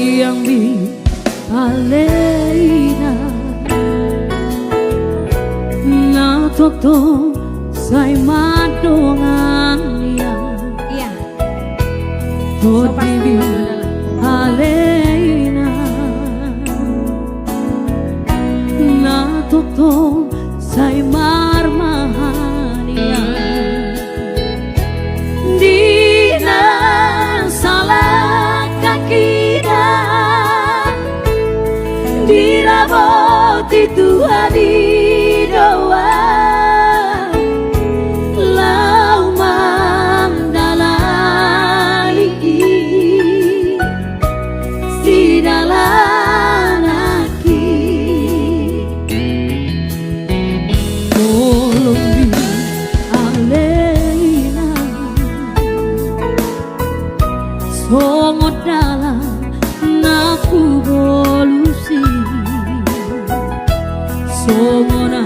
yang bi alena na toto sai madongan Iya. Todi bi alena na toto sai marmahania dina salah kakina diraboti Tuhan di doa lau mandalai si dalanaki tolong di alena songo dalam naku bolusi songo na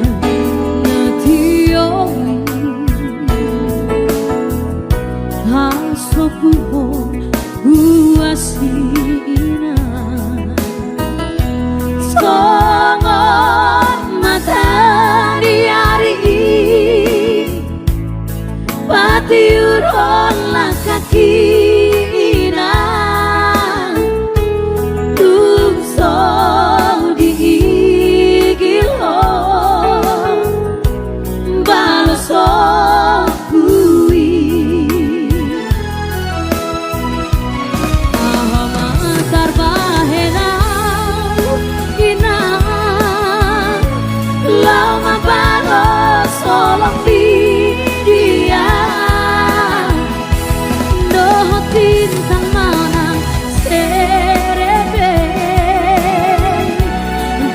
natiomi hasoku ho uasina songo matahari hari patiuron lah kakina tungso diigilo baloso kui ahamatar bahena ina lama balos solong dia tintang manang serebe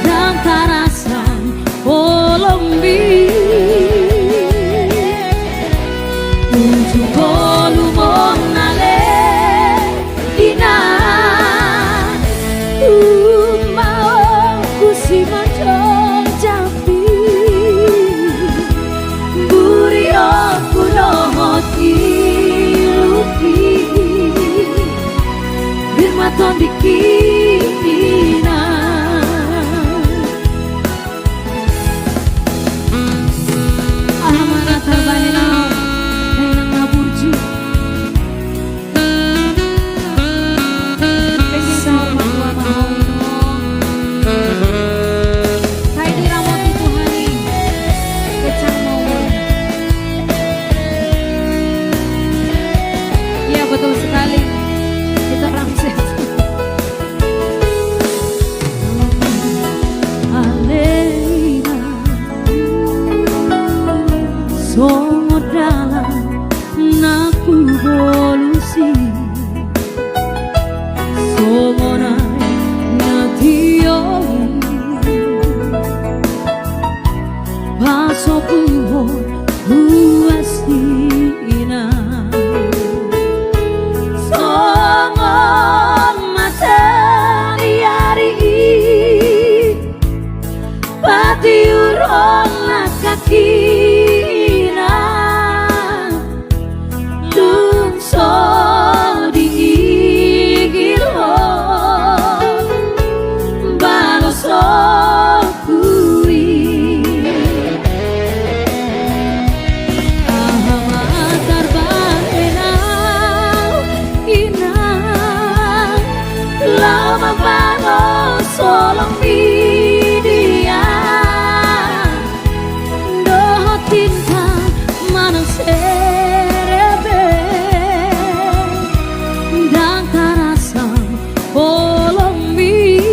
dan karasan polombi ujung bolu monale ina mau kusima jong jambi buri aku nohoti maton dikina alamana terbahena henang naburji sama tua mahawino saya diramoti Tuhani kecang mau iya betul sekali kita ramses songo dalam naku bolusi songo nai natiomi paso puhon huasina songo matahari hari patiuron lah kakina tungso diigilo baloso kui ahamatar bahena ina lama balos solong dia tinta manang serebe dan karasan polombi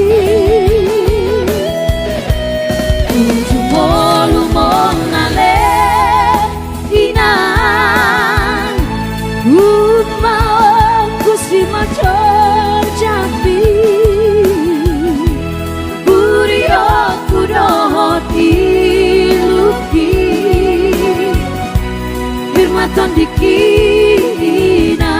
ujung bolu monale inan mau kusima jambi buri aku dohoti maton dikina